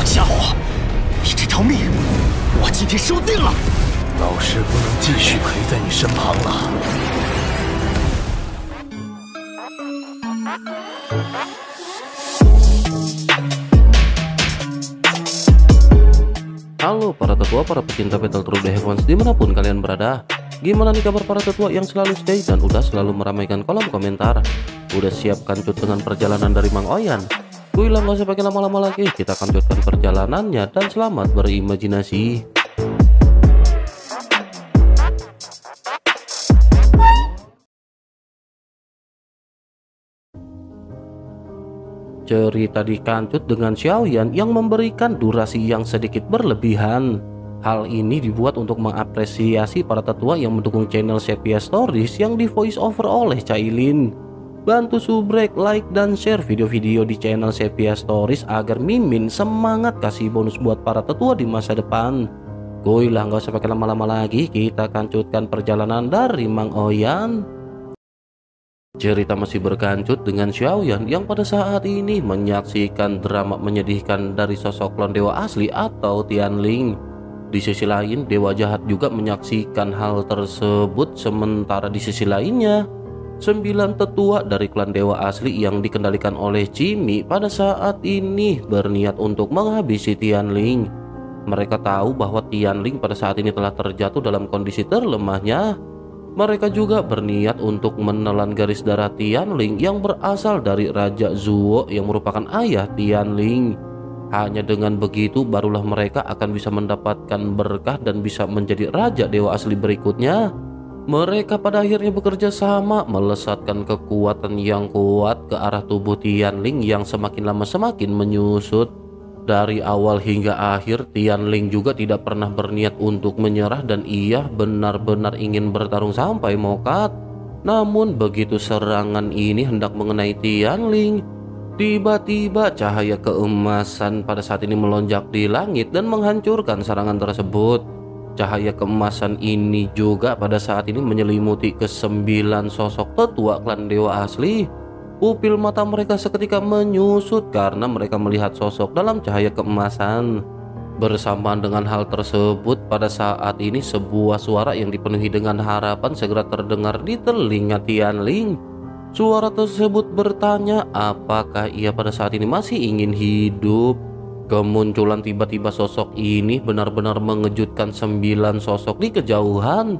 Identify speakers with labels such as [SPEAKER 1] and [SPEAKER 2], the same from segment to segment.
[SPEAKER 1] 家伙，你这条命，我今天收定了。
[SPEAKER 2] 老师不能继续陪在你身旁了。
[SPEAKER 3] Halo para tetua, para pecinta Battle Through the Heavens dimanapun kalian berada. Gimana nih kabar para tetua yang selalu stay dan udah selalu meramaikan kolom komentar? Udah siap kancut dengan perjalanan dari Mang Oyan? Kuilah gak usah pakai lama-lama lagi, kita kanjutkan perjalanannya dan selamat berimajinasi. Cerita dikancut dengan Xiaoyan yang memberikan durasi yang sedikit berlebihan. Hal ini dibuat untuk mengapresiasi para tetua yang mendukung channel Sepia Stories yang di voice over oleh Cailin. Bantu subrek, like, dan share video-video di channel Sepia Stories agar Mimin semangat kasih bonus buat para tetua di masa depan. Goilah gak usah pakai lama-lama lagi, kita kancutkan perjalanan dari Mang Oyan. Cerita masih berkancut dengan Xiaoyan yang pada saat ini menyaksikan drama menyedihkan dari sosok klon dewa asli atau Tianling. Di sisi lain, dewa jahat juga menyaksikan hal tersebut, sementara di sisi lainnya 9 tetua dari klan dewa asli yang dikendalikan oleh Jimmy pada saat ini berniat untuk menghabisi Tianling. Mereka tahu bahwa Tianling pada saat ini telah terjatuh dalam kondisi terlemahnya. Mereka juga berniat untuk menelan garis darah Tianling yang berasal dari Raja Zuo yang merupakan ayah Tianling. Hanya dengan begitu barulah mereka akan bisa mendapatkan berkah dan bisa menjadi raja dewa asli berikutnya. Mereka pada akhirnya bekerja sama melesatkan kekuatan yang kuat ke arah tubuh Tianling yang semakin lama semakin menyusut. Dari awal hingga akhir, Tianling juga tidak pernah berniat untuk menyerah dan ia benar-benar ingin bertarung sampai mokat. Namun begitu serangan ini hendak mengenai Tianling, tiba-tiba cahaya keemasan pada saat ini melonjak di langit dan menghancurkan serangan tersebut. Cahaya keemasan ini juga pada saat ini menyelimuti ke-9 sosok tetua klan dewa asli. Pupil mata mereka seketika menyusut karena mereka melihat sosok dalam cahaya keemasan. Bersamaan dengan hal tersebut, pada saat ini sebuah suara yang dipenuhi dengan harapan segera terdengar di telinga Tianling. Suara tersebut bertanya apakah ia pada saat ini masih ingin hidup. Kemunculan tiba-tiba sosok ini benar-benar mengejutkan 9 sosok di kejauhan.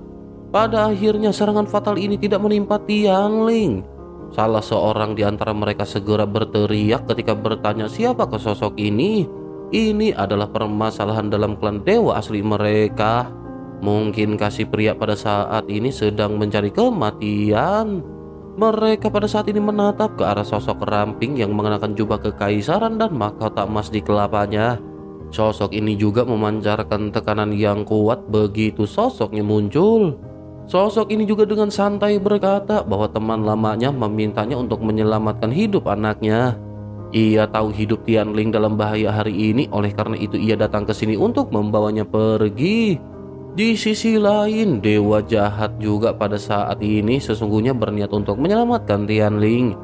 [SPEAKER 3] Pada akhirnya serangan fatal ini tidak menimpa Tianling. Salah seorang di antara mereka segera berteriak ketika bertanya siapakah sosok ini. Ini adalah permasalahan dalam klan dewa asli mereka. Mungkinkah si pria pada saat ini sedang mencari kematian? Mereka pada saat ini menatap ke arah sosok ramping yang mengenakan jubah kekaisaran dan mahkota emas di kelapanya. Sosok ini juga memancarkan tekanan yang kuat begitu sosoknya muncul. Sosok ini juga dengan santai berkata bahwa teman lamanya memintanya untuk menyelamatkan hidup anaknya. Ia tahu hidup Tianling dalam bahaya hari ini, oleh karena itu ia datang ke sini untuk membawanya pergi. Di sisi lain, dewa jahat juga pada saat ini sesungguhnya berniat untuk menyelamatkan Tianling.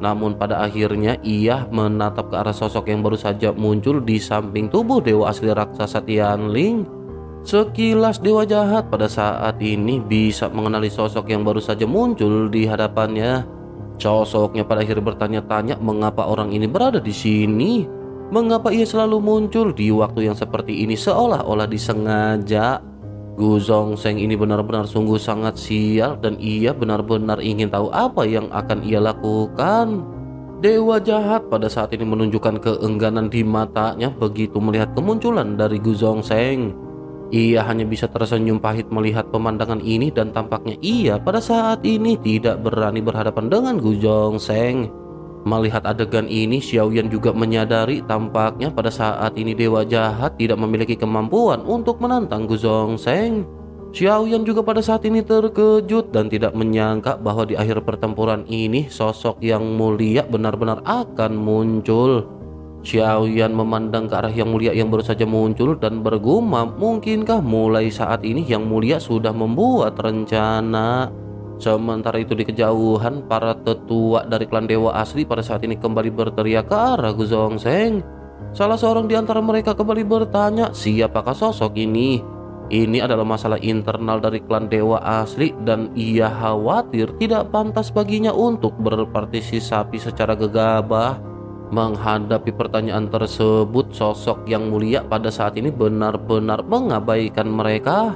[SPEAKER 3] Namun pada akhirnya ia menatap ke arah sosok yang baru saja muncul di samping tubuh dewa asli raksasa Tianling. Sekilas dewa jahat pada saat ini bisa mengenali sosok yang baru saja muncul di hadapannya. Sosoknya pada akhirnya bertanya-tanya mengapa orang ini berada di sini. Mengapa ia selalu muncul di waktu yang seperti ini seolah-olah disengaja. Gu Zhongsheng ini benar-benar sungguh sangat sial dan ia benar-benar ingin tahu apa yang akan ia lakukan. Dewa jahat pada saat ini menunjukkan keengganan di matanya begitu melihat kemunculan dari Gu Zhongsheng. Ia hanya bisa tersenyum pahit melihat pemandangan ini dan tampaknya ia pada saat ini tidak berani berhadapan dengan Gu Zhongsheng. Melihat adegan ini, Xiaoyan juga menyadari tampaknya pada saat ini dewa jahat tidak memiliki kemampuan untuk menantang Gu Zhongsheng. Xiaoyan juga pada saat ini terkejut dan tidak menyangka bahwa di akhir pertempuran ini sosok yang mulia benar-benar akan muncul. Xiaoyan memandang ke arah yang mulia yang baru saja muncul dan bergumam, mungkinkah mulai saat ini yang mulia sudah membuat rencana. Sementara itu di kejauhan, para tetua dari klan dewa asli pada saat ini kembali berteriak ke arah Gu Zhongsheng. Salah seorang di antara mereka kembali bertanya, siapakah sosok ini? Ini adalah masalah internal dari klan dewa asli dan ia khawatir tidak pantas baginya untuk berpartisipasi secara gegabah. Menghadapi pertanyaan tersebut, sosok yang mulia pada saat ini benar-benar mengabaikan mereka.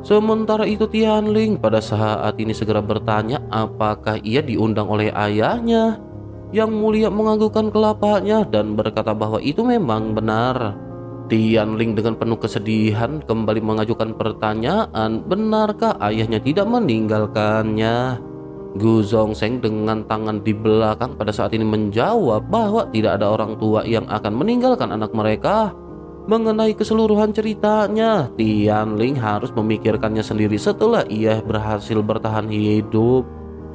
[SPEAKER 3] Sementara itu Tianling pada saat ini segera bertanya apakah ia diundang oleh ayahnya. Yang mulia menganggukkan kelapanya dan berkata bahwa itu memang benar. Tianling dengan penuh kesedihan kembali mengajukan pertanyaan, benarkah ayahnya tidak meninggalkannya? Gu Zhongzheng dengan tangan di belakang pada saat ini menjawab bahwa tidak ada orang tua yang akan meninggalkan anak mereka. Mengenai keseluruhan ceritanya, Tianling harus memikirkannya sendiri setelah ia berhasil bertahan hidup.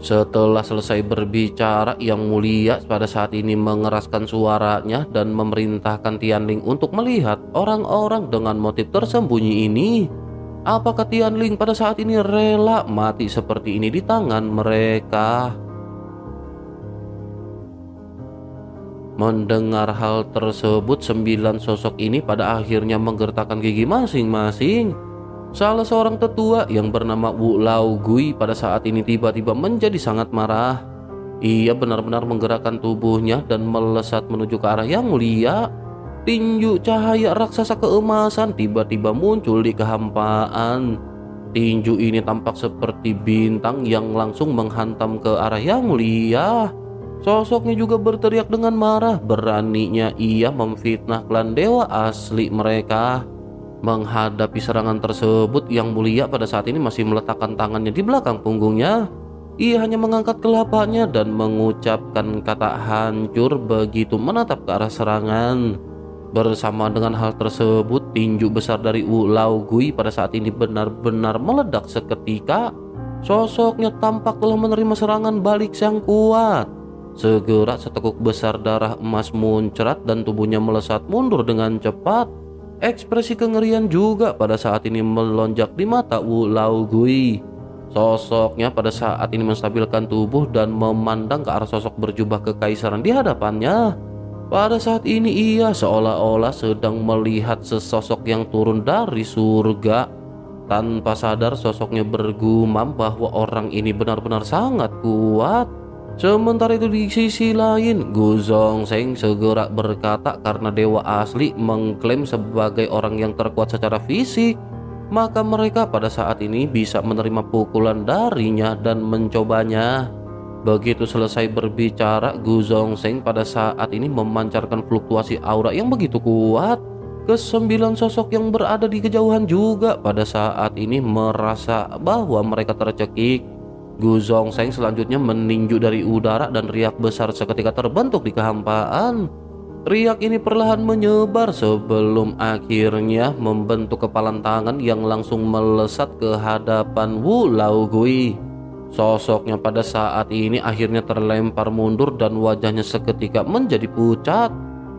[SPEAKER 3] Setelah selesai berbicara, Yang Mulia pada saat ini mengeraskan suaranya dan memerintahkan Tianling untuk melihat orang-orang dengan motif tersembunyi ini. Apakah Tianling pada saat ini rela mati seperti ini di tangan mereka? Mendengar hal tersebut, 9 sosok ini pada akhirnya menggertakkan gigi masing-masing. Salah seorang tetua yang bernama Wu Lao Gui pada saat ini tiba-tiba menjadi sangat marah. Ia benar-benar menggerakkan tubuhnya dan melesat menuju ke arah Yang Mulia. Tinju cahaya raksasa keemasan tiba-tiba muncul di kehampaan. Tinju ini tampak seperti bintang yang langsung menghantam ke arah Yang Mulia. Sosoknya juga berteriak dengan marah, beraninya ia memfitnah klan dewa asli mereka. Menghadapi serangan tersebut, Yang Mulia pada saat ini masih meletakkan tangannya di belakang punggungnya. Ia hanya mengangkat kelapanya dan mengucapkan kata hancur begitu menatap ke arah serangan. Bersama dengan hal tersebut, tinju besar dari Wu Lao Gui pada saat ini benar-benar meledak seketika. Sosoknya tampak telah menerima serangan balik yang kuat. Segera seteguk besar darah emas muncrat dan tubuhnya melesat mundur dengan cepat. Ekspresi kengerian juga pada saat ini melonjak di mata Wu Lao Gui. Sosoknya pada saat ini menstabilkan tubuh dan memandang ke arah sosok berjubah kekaisaran di hadapannya. Pada saat ini ia seolah-olah sedang melihat sesosok yang turun dari surga. Tanpa sadar sosoknya bergumam bahwa orang ini benar-benar sangat kuat. Sementara itu di sisi lain, Gu Zhongzheng segera berkata karena dewa asli mengklaim sebagai orang yang terkuat secara fisik, maka mereka pada saat ini bisa menerima pukulan darinya dan mencobanya. Begitu selesai berbicara, Gu Zhongzheng pada saat ini memancarkan fluktuasi aura yang begitu kuat. Kesembilan sosok yang berada di kejauhan juga pada saat ini merasa bahwa mereka tercekik. Gu Zhongzheng selanjutnya meninju dari udara dan riak besar seketika terbentuk di kehampaan. Riak ini perlahan menyebar sebelum akhirnya membentuk kepalan tangan yang langsung melesat ke hadapan Wu Lao Gui. Sosoknya pada saat ini akhirnya terlempar mundur dan wajahnya seketika menjadi pucat.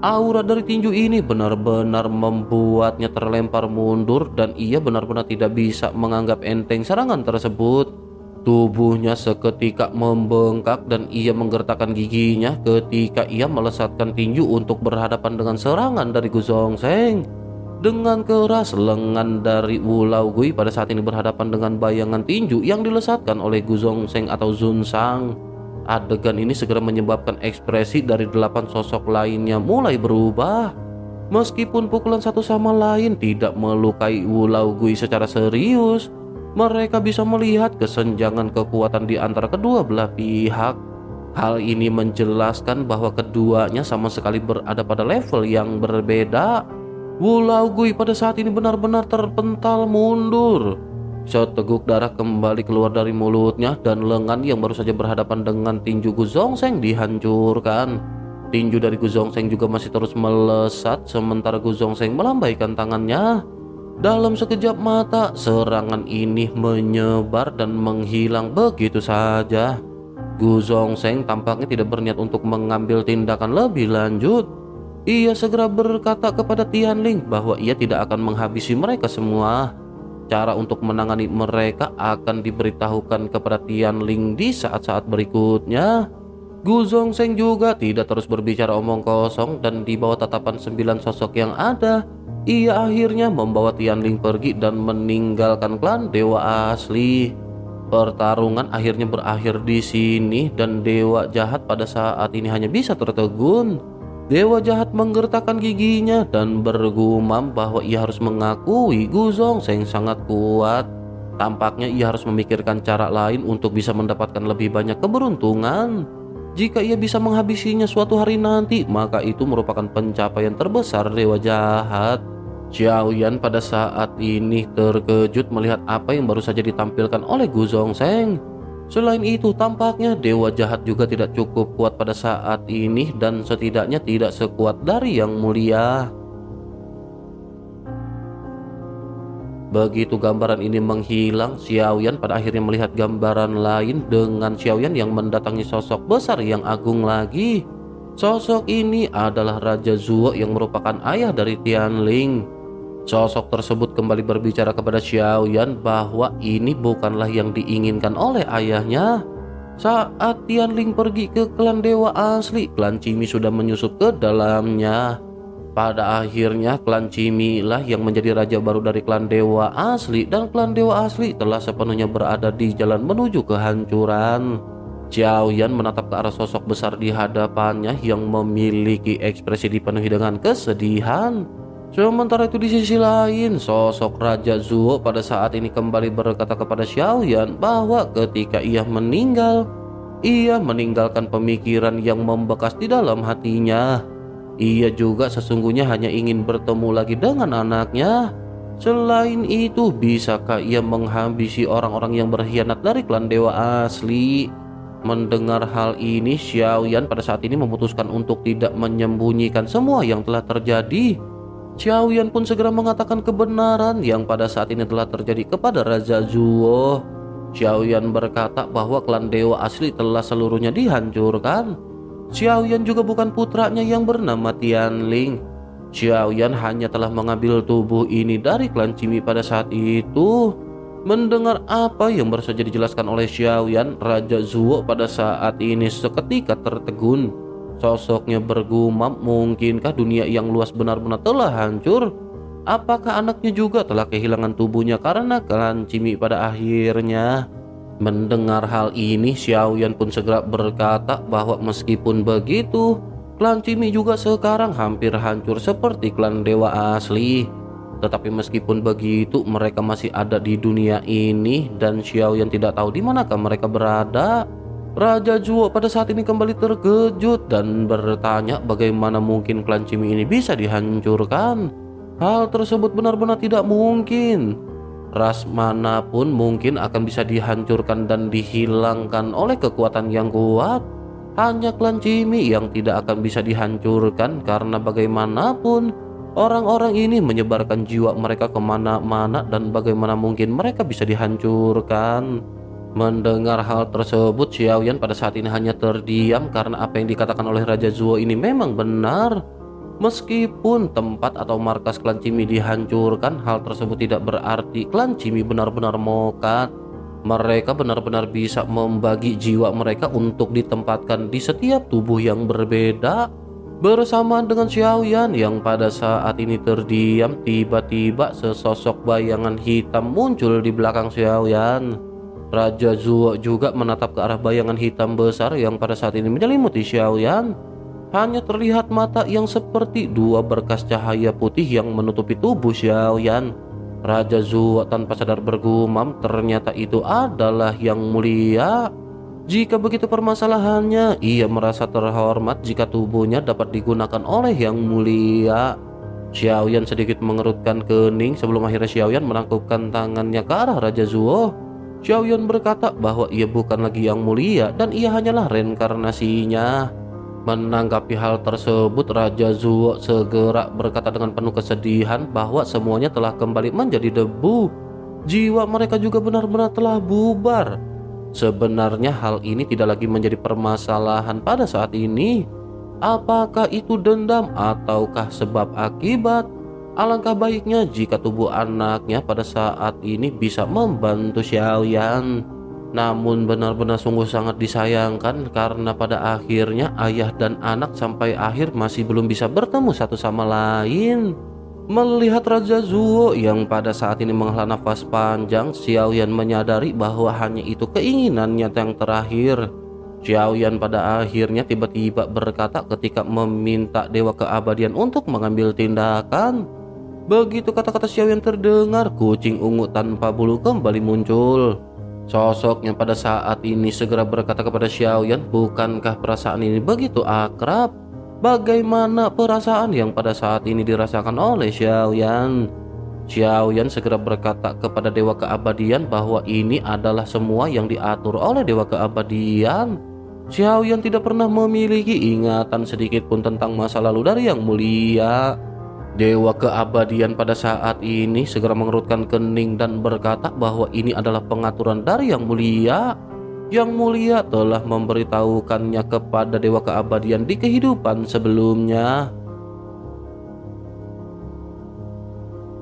[SPEAKER 3] Aura dari tinju ini benar-benar membuatnya terlempar mundur dan ia benar-benar tidak bisa menganggap enteng serangan tersebut. Tubuhnya seketika membengkak dan ia menggertakkan giginya ketika ia melesatkan tinju untuk berhadapan dengan serangan dari Gu Zhongzheng. Dengan keras, lengan dari Wu Lao Gui pada saat ini berhadapan dengan bayangan tinju yang dilesatkan oleh Gu Zhongzheng atau Zun Sang. Adegan ini segera menyebabkan ekspresi dari 8 sosok lainnya mulai berubah. Meskipun pukulan satu sama lain tidak melukai Wu Lao Gui secara serius, mereka bisa melihat kesenjangan kekuatan di antara kedua belah pihak. Hal ini menjelaskan bahwa keduanya sama sekali berada pada level yang berbeda. Wu Lao Gui pada saat ini benar-benar terpental mundur. Seteguk darah kembali keluar dari mulutnya dan lengan yang baru saja berhadapan dengan tinju Gu Zhongzheng dihancurkan. Tinju dari Gu Zhongzheng juga masih terus melesat sementara Gu Zhongzheng melambaikan tangannya. Dalam sekejap mata, serangan ini menyebar dan menghilang begitu saja. Gu Zhongzheng tampaknya tidak berniat untuk mengambil tindakan lebih lanjut. Ia segera berkata kepada Tianling bahwa ia tidak akan menghabisi mereka semua. Cara untuk menangani mereka akan diberitahukan kepada Tianling di saat-saat berikutnya. Gu Zhongzheng juga tidak terus berbicara omong kosong, dan di bawah tatapan 9 sosok yang ada, ia akhirnya membawa Tianling pergi dan meninggalkan klan Dewa Asli. Pertarungan akhirnya berakhir di sini dan Dewa Jahat pada saat ini hanya bisa tertegun. Dewa Jahat menggertakkan giginya dan bergumam bahwa ia harus mengakui Gu Zhongzheng sangat kuat. Tampaknya ia harus memikirkan cara lain untuk bisa mendapatkan lebih banyak keberuntungan. Jika ia bisa menghabisinya suatu hari nanti, maka itu merupakan pencapaian terbesar Dewa Jahat. Xiaoyan pada saat ini terkejut melihat apa yang baru saja ditampilkan oleh Gu Zhongzheng. Selain itu, tampaknya Dewa Jahat juga tidak cukup kuat pada saat ini, dan setidaknya tidak sekuat dari Yang Mulia. Begitu gambaran ini menghilang, Xiaoyan pada akhirnya melihat gambaran lain dengan Xiaoyan yang mendatangi sosok besar yang agung lagi. Sosok ini adalah Raja Zuo yang merupakan ayah dari Tianling. Sosok tersebut kembali berbicara kepada Xiaoyan bahwa ini bukanlah yang diinginkan oleh ayahnya. Saat Tianling pergi ke klan Dewa Asli, klan Cimi sudah menyusup ke dalamnya. Pada akhirnya klan Cimi lah yang menjadi raja baru dari klan Dewa Asli, dan klan Dewa Asli telah sepenuhnya berada di jalan menuju kehancuran. Xiaoyan menatap ke arah sosok besar di hadapannya yang memiliki ekspresi dipenuhi dengan kesedihan. Sementara itu di sisi lain, sosok Raja Zuo pada saat ini kembali berkata kepada Xiaoyan bahwa ketika ia meninggalkan pemikiran yang membekas di dalam hatinya. Ia juga sesungguhnya hanya ingin bertemu lagi dengan anaknya. Selain itu, bisakah ia menghabisi orang-orang yang berkhianat dari klan Dewa Asli? Mendengar hal ini, Xiaoyan pada saat ini memutuskan untuk tidak menyembunyikan semua yang telah terjadi. Xiaoyan pun segera mengatakan kebenaran yang pada saat ini telah terjadi kepada Raja Zuo. Xiaoyan berkata bahwa klan Dewa Asli telah seluruhnya dihancurkan. Xiaoyan juga bukan putranya yang bernama Tianling. Xiaoyan hanya telah mengambil tubuh ini dari klan Cimi pada saat itu. Mendengar apa yang baru saja dijelaskan oleh Xiaoyan, Raja Zuo pada saat ini seketika tertegun. Sosoknya bergumam, mungkinkah dunia yang luas benar-benar telah hancur? Apakah anaknya juga telah kehilangan tubuhnya karena klan Cimi pada akhirnya? Mendengar hal ini, Xiaoyan pun segera berkata bahwa meskipun begitu, klan Cimi juga sekarang hampir hancur seperti klan Dewa Asli. Tetapi meskipun begitu, mereka masih ada di dunia ini dan Xiaoyan tidak tahu di manakah mereka berada. Raja Zuo pada saat ini kembali terkejut dan bertanya bagaimana mungkin klan Cimi ini bisa dihancurkan. Hal tersebut benar-benar tidak mungkin. Ras manapun mungkin akan bisa dihancurkan dan dihilangkan oleh kekuatan yang kuat. Hanya klan Cimi yang tidak akan bisa dihancurkan, karena bagaimanapun orang-orang ini menyebarkan jiwa mereka kemana-mana, dan bagaimana mungkin mereka bisa dihancurkan. Mendengar hal tersebut, Xiaoyan pada saat ini hanya terdiam karena apa yang dikatakan oleh Raja Zuo ini memang benar. Meskipun tempat atau markas klan Cimi dihancurkan, hal tersebut tidak berarti klan Cimi benar-benar mokat. Mereka benar-benar bisa membagi jiwa mereka untuk ditempatkan di setiap tubuh yang berbeda. Bersamaan dengan Xiaoyan yang pada saat ini terdiam, tiba-tiba sesosok bayangan hitam muncul di belakang Xiaoyan. Raja Zuo juga menatap ke arah bayangan hitam besar yang pada saat ini menyelimuti Xiaoyan. Hanya terlihat mata yang seperti dua berkas cahaya putih yang menutupi tubuh Xiaoyan. Raja Zuo tanpa sadar bergumam, ternyata itu adalah Yang Mulia. Jika begitu permasalahannya, ia merasa terhormat jika tubuhnya dapat digunakan oleh Yang Mulia. Xiaoyan sedikit mengerutkan kening sebelum akhirnya Xiaoyan menangkupkan tangannya ke arah Raja Zuo. Xiaoyan berkata bahwa ia bukan lagi Yang Mulia dan ia hanyalah reinkarnasinya. Menanggapi hal tersebut, Raja Zuo segera berkata dengan penuh kesedihan bahwa semuanya telah kembali menjadi debu. Jiwa mereka juga benar-benar telah bubar. Sebenarnya hal ini tidak lagi menjadi permasalahan pada saat ini. Apakah itu dendam ataukah sebab akibat? Alangkah baiknya jika tubuh anaknya pada saat ini bisa membantu Xiaoyan. Namun benar-benar sungguh sangat disayangkan karena pada akhirnya ayah dan anak sampai akhir masih belum bisa bertemu satu sama lain. Melihat Raja Zuo yang pada saat ini menghela nafas panjang, Xiaoyan menyadari bahwa hanya itu keinginannya yang terakhir. Xiaoyan pada akhirnya tiba-tiba berkata ketika meminta Dewa Keabadian untuk mengambil tindakan. Begitu kata-kata Xiaoyan terdengar, kucing ungu tanpa bulu kembali muncul. Sosoknya pada saat ini segera berkata kepada Xiaoyan, bukankah perasaan ini begitu akrab? Bagaimana perasaan yang pada saat ini dirasakan oleh Xiaoyan? Xiaoyan segera berkata kepada Dewa Keabadian bahwa ini adalah semua yang diatur oleh Dewa Keabadian. Xiaoyan tidak pernah memiliki ingatan sedikit pun tentang masa lalu dari Yang Mulia. Dewa Keabadian pada saat ini segera mengerutkan kening dan berkata bahwa ini adalah pengaturan dari Yang Mulia. Yang Mulia telah memberitahukannya kepada Dewa Keabadian di kehidupan sebelumnya.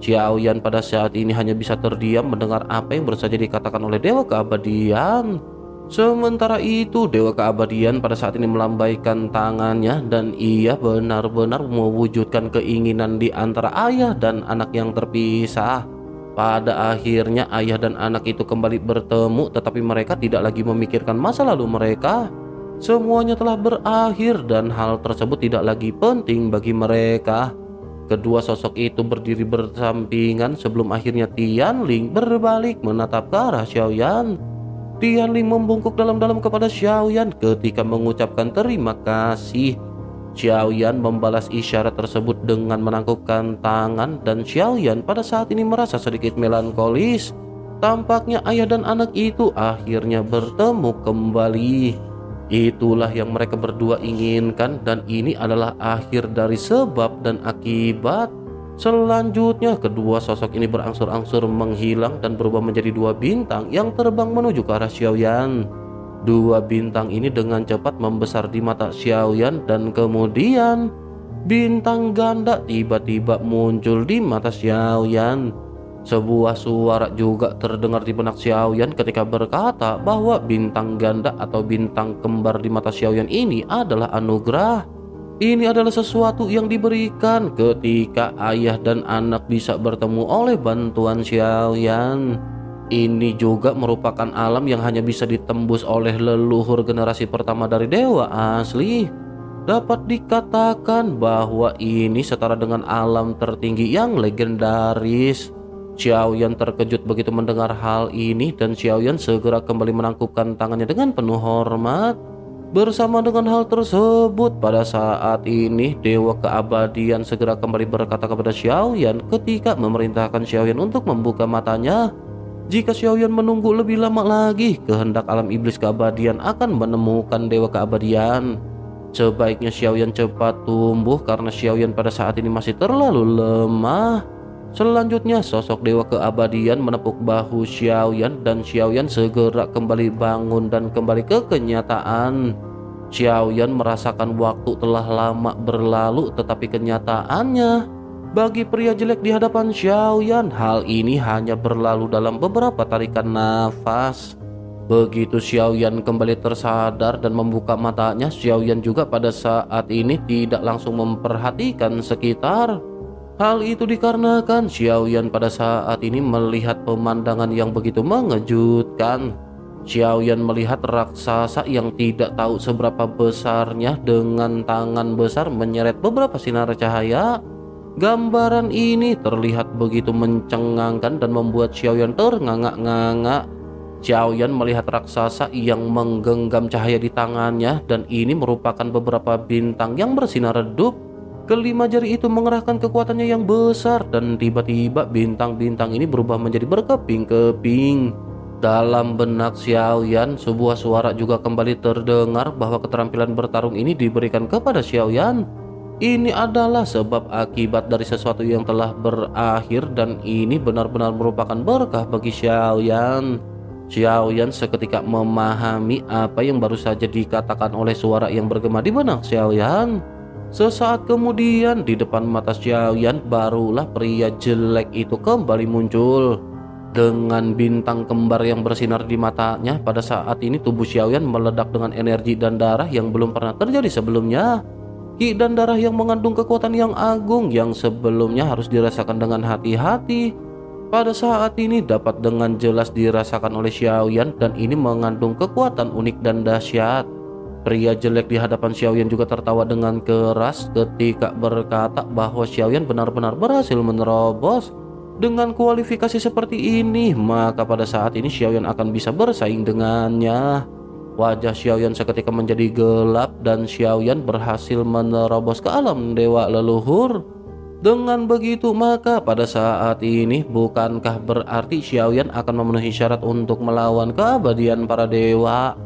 [SPEAKER 3] Xiaoyan pada saat ini hanya bisa terdiam mendengar apa yang baru saja dikatakan oleh Dewa Keabadian. Sementara itu Dewa Keabadian pada saat ini melambaikan tangannya dan ia benar-benar mewujudkan keinginan di antara ayah dan anak yang terpisah. Pada akhirnya ayah dan anak itu kembali bertemu, tetapi mereka tidak lagi memikirkan masa lalu mereka. Semuanya telah berakhir dan hal tersebut tidak lagi penting bagi mereka. Kedua sosok itu berdiri bersampingan sebelum akhirnya Tianling berbalik menatap ke arah Xiaoyan. Tianling membungkuk dalam-dalam kepada Xiaoyan ketika mengucapkan terima kasih. Xiaoyan membalas isyarat tersebut dengan menangkupkan tangan dan Xiaoyan pada saat ini merasa sedikit melankolis. Tampaknya ayah dan anak itu akhirnya bertemu kembali. Itulah yang mereka berdua inginkan dan ini adalah akhir dari sebab dan akibat. Selanjutnya kedua sosok ini berangsur-angsur menghilang dan berubah menjadi dua bintang yang terbang menuju ke arah Xiaoyan. Dua bintang ini dengan cepat membesar di mata Xiaoyan dan kemudian bintang ganda tiba-tiba muncul di mata Xiaoyan. Sebuah suara juga terdengar di benak Xiaoyan ketika berkata bahwa bintang ganda atau bintang kembar di mata Xiaoyan ini adalah anugerah. Ini adalah sesuatu yang diberikan ketika ayah dan anak bisa bertemu oleh bantuan Xiaoyan. Ini juga merupakan alam yang hanya bisa ditembus oleh leluhur generasi pertama dari dewa asli. Dapat dikatakan bahwa ini setara dengan alam tertinggi yang legendaris. Xiaoyan terkejut begitu mendengar hal ini dan Xiaoyan segera kembali menangkupkan tangannya dengan penuh hormat. Bersama dengan hal tersebut, pada saat ini Dewa Keabadian segera kembali berkata kepada Xiaoyan ketika memerintahkan Xiaoyan untuk membuka matanya. Jika Xiaoyan menunggu lebih lama lagi, kehendak alam iblis keabadian akan menemukan Dewa Keabadian. Sebaiknya Xiaoyan cepat tumbuh karena Xiaoyan pada saat ini masih terlalu lemah. Selanjutnya sosok Dewa Keabadian menepuk bahu Xiaoyan dan Xiaoyan segera kembali bangun dan kembali ke kenyataan. Xiaoyan merasakan waktu telah lama berlalu, tetapi kenyataannya bagi pria jelek di hadapan Xiaoyan, hal ini hanya berlalu dalam beberapa tarikan nafas. Begitu Xiaoyan kembali tersadar dan membuka matanya, Xiaoyan juga pada saat ini tidak langsung memperhatikan sekitar. Hal itu dikarenakan Xiaoyan pada saat ini melihat pemandangan yang begitu mengejutkan. Xiaoyan melihat raksasa yang tidak tahu seberapa besarnya dengan tangan besar menyeret beberapa sinar cahaya. Gambaran ini terlihat begitu mencengangkan dan membuat Xiaoyan ternganga-nganga. Xiaoyan melihat raksasa yang menggenggam cahaya di tangannya dan ini merupakan beberapa bintang yang bersinar redup. Kelima jari itu mengerahkan kekuatannya yang besar dan tiba-tiba bintang-bintang ini berubah menjadi berkeping-keping. Dalam benak Xiaoyan, sebuah suara juga kembali terdengar bahwa keterampilan bertarung ini diberikan kepada Xiaoyan. Ini adalah sebab akibat dari sesuatu yang telah berakhir dan ini benar-benar merupakan berkah bagi Xiaoyan. Xiaoyan seketika memahami apa yang baru saja dikatakan oleh suara yang bergema di benak Xiaoyan. Sesaat kemudian di depan mata Xiaoyan barulah pria jelek itu kembali muncul. Dengan bintang kembar yang bersinar di matanya, pada saat ini tubuh Xiaoyan meledak dengan energi dan darah yang belum pernah terjadi sebelumnya. Ki dan darah yang mengandung kekuatan yang agung yang sebelumnya harus dirasakan dengan hati-hati, pada saat ini dapat dengan jelas dirasakan oleh Xiaoyan, dan ini mengandung kekuatan unik dan dahsyat. Pria jelek di hadapan Xiaoyan juga tertawa dengan keras ketika berkata bahwa Xiaoyan benar-benar berhasil menerobos. Dengan kualifikasi seperti ini, maka pada saat ini Xiaoyan akan bisa bersaing dengannya. Wajah Xiaoyan seketika menjadi gelap dan Xiaoyan berhasil menerobos ke alam dewa leluhur. Dengan begitu, maka pada saat ini bukankah berarti Xiaoyan akan memenuhi syarat untuk melawan keabadian para dewa?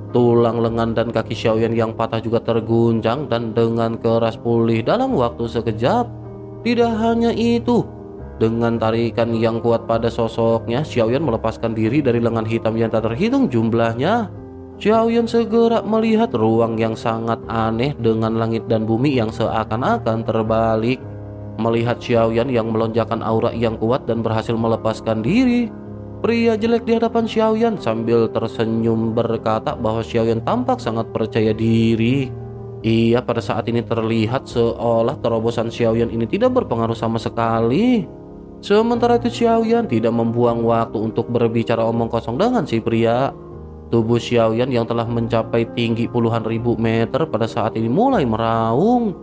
[SPEAKER 3] Tulang lengan dan kaki Xiaoyan yang patah juga terguncang dan dengan keras pulih dalam waktu sekejap. Tidak hanya itu, dengan tarikan yang kuat pada sosoknya, Xiaoyan melepaskan diri dari lengan hitam yang tak terhitung jumlahnya. Xiaoyan segera melihat ruang yang sangat aneh dengan langit dan bumi yang seakan-akan terbalik. Melihat Xiaoyan yang melonjakkan aura yang kuat dan berhasil melepaskan diri, pria jelek di hadapan Xiaoyan sambil tersenyum berkata bahwa Xiaoyan tampak sangat percaya diri. Ia pada saat ini terlihat seolah terobosan Xiaoyan ini tidak berpengaruh sama sekali. Sementara itu Xiaoyan tidak membuang waktu untuk berbicara omong kosong dengan si pria. Tubuh Xiaoyan yang telah mencapai tinggi puluhan ribu meter pada saat ini mulai meraung.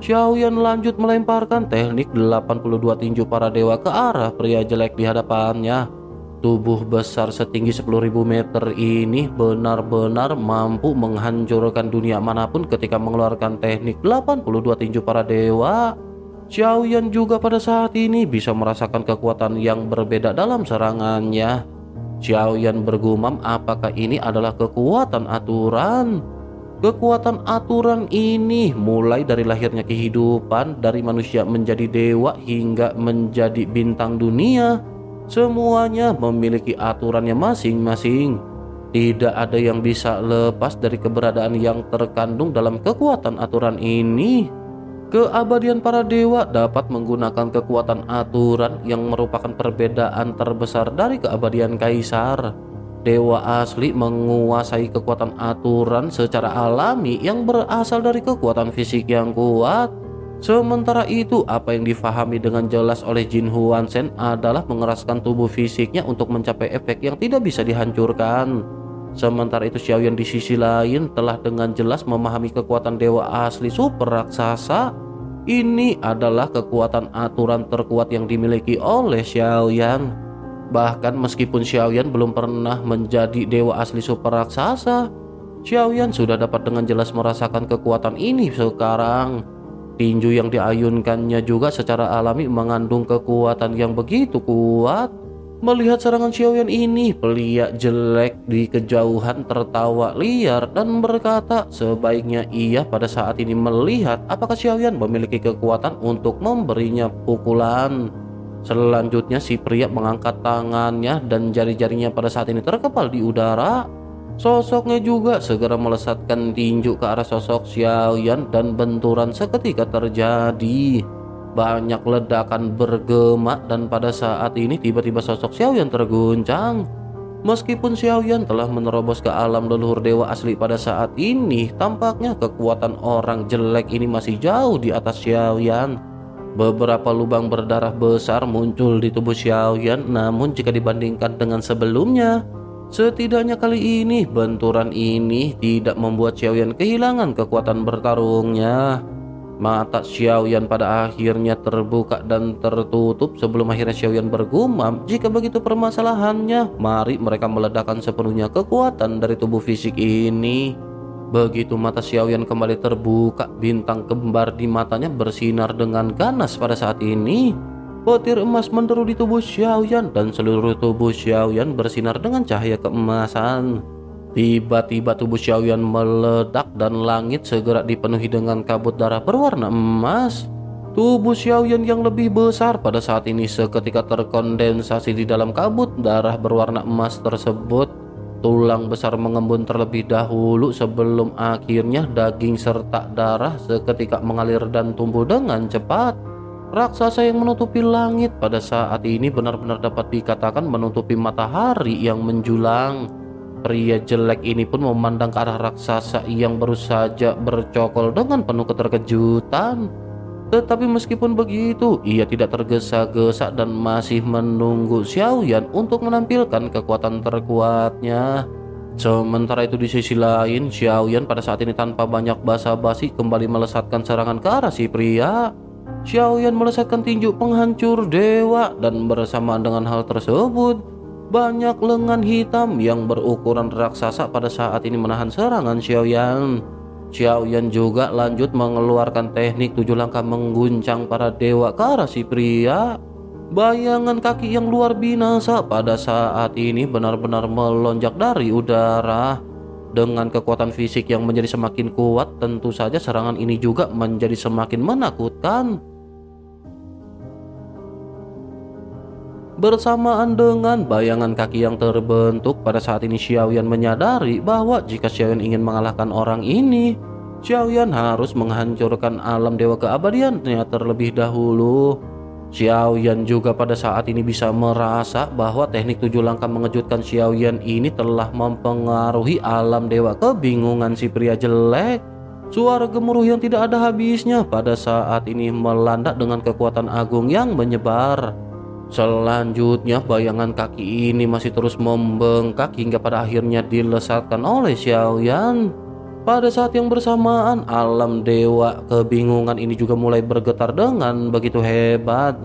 [SPEAKER 3] Xiaoyan lanjut melemparkan teknik 82 tinju para dewa ke arah pria jelek di hadapannya. Tubuh besar setinggi 10.000 meter ini benar-benar mampu menghancurkan dunia manapun ketika mengeluarkan teknik 82 tinju para dewa. Xiaoyan juga pada saat ini bisa merasakan kekuatan yang berbeda dalam serangannya. Xiaoyan bergumam apakah ini adalah kekuatan aturan. Kekuatan aturan ini mulai dari lahirnya kehidupan, dari manusia menjadi dewa hingga menjadi bintang dunia. Semuanya memiliki aturannya masing-masing. Tidak ada yang bisa lepas dari keberadaan yang terkandung dalam kekuatan aturan ini. Keabadian para dewa dapat menggunakan kekuatan aturan yang merupakan perbedaan terbesar dari keabadian kaisar. Dewa asli menguasai kekuatan aturan secara alami yang berasal dari kekuatan fisik yang kuat. Sementara itu, apa yang difahami dengan jelas oleh Jin Huanzhen adalah mengeraskan tubuh fisiknya untuk mencapai efek yang tidak bisa dihancurkan. Sementara itu Xiaoyan di sisi lain telah dengan jelas memahami kekuatan dewa asli super raksasa. Ini adalah kekuatan aturan terkuat yang dimiliki oleh Xiaoyan. Bahkan meskipun Xiaoyan belum pernah menjadi dewa asli super raksasa, Xiaoyan sudah dapat dengan jelas merasakan kekuatan ini sekarang. Tinju yang diayunkannya juga secara alami mengandung kekuatan yang begitu kuat. Melihat serangan Xiaoyan ini, pria jelek di kejauhan tertawa liar dan berkata sebaiknya ia pada saat ini melihat apakah Xiaoyan memiliki kekuatan untuk memberinya pukulan. Selanjutnya si pria mengangkat tangannya dan jari-jarinya pada saat ini terkepal di udara. Sosoknya juga segera melesatkan tinju ke arah sosok Xiaoyan dan benturan seketika terjadi. Banyak ledakan bergema dan pada saat ini tiba-tiba sosok Xiaoyan terguncang. Meskipun Xiaoyan telah menerobos ke alam leluhur dewa asli pada saat ini, tampaknya kekuatan orang jelek ini masih jauh di atas Xiaoyan. Beberapa lubang berdarah besar muncul di tubuh Xiaoyan, namun jika dibandingkan dengan sebelumnya, setidaknya kali ini benturan ini tidak membuat Xiaoyan kehilangan kekuatan bertarungnya. Mata Xiaoyan pada akhirnya terbuka dan tertutup sebelum akhirnya Xiaoyan bergumam, jika begitu permasalahannya, mari mereka meledakkan sepenuhnya kekuatan dari tubuh fisik ini. Begitu mata Xiaoyan kembali terbuka, bintang kembar di matanya bersinar dengan ganas pada saat ini. Petir emas menderu di tubuh Xiaoyan dan seluruh tubuh Xiaoyan bersinar dengan cahaya keemasan. Tiba-tiba tubuh Xiaoyan meledak dan langit segera dipenuhi dengan kabut darah berwarna emas. Tubuh Xiaoyan yang lebih besar pada saat ini seketika terkondensasi di dalam kabut darah berwarna emas tersebut. Tulang besar mengembun terlebih dahulu sebelum akhirnya daging serta darah seketika mengalir dan tumbuh dengan cepat. Raksasa yang menutupi langit pada saat ini benar-benar dapat dikatakan menutupi matahari yang menjulang. Pria jelek ini pun memandang ke arah raksasa yang baru saja bercokol dengan penuh keterkejutan. Tetapi meskipun begitu, ia tidak tergesa-gesa dan masih menunggu Xiaoyan untuk menampilkan kekuatan terkuatnya. Sementara itu di sisi lain, Xiaoyan pada saat ini tanpa banyak basa-basi kembali melesatkan serangan ke arah si pria. Xiaoyan melesatkan tinju penghancur dewa dan bersamaan dengan hal tersebut, banyak lengan hitam yang berukuran raksasa pada saat ini menahan serangan Xiaoyan. Xiaoyan juga lanjut mengeluarkan teknik 7 langkah mengguncang para dewa ke arah si pria. Bayangan kaki yang luar binasa pada saat ini benar-benar melonjak dari udara. Dengan kekuatan fisik yang menjadi semakin kuat, tentu saja serangan ini juga menjadi semakin menakutkan. Bersamaan dengan bayangan kaki yang terbentuk, pada saat ini Xiaoyan menyadari bahwa jika Xiaoyan ingin mengalahkan orang ini, Xiaoyan harus menghancurkan alam dewa keabadiannya terlebih dahulu. Xiaoyan juga pada saat ini bisa merasa bahwa teknik 7 langkah mengejutkan Xiaoyan ini telah mempengaruhi alam dewa kebingungan si pria jelek. Suara gemuruh yang tidak ada habisnya pada saat ini melanda dengan kekuatan agung yang menyebar. Selanjutnya bayangan kaki ini masih terus membengkak hingga pada akhirnya dilesatkan oleh Xiaoyan. Pada saat yang bersamaan, alam dewa kebingungan ini juga mulai bergetar dengan begitu hebat.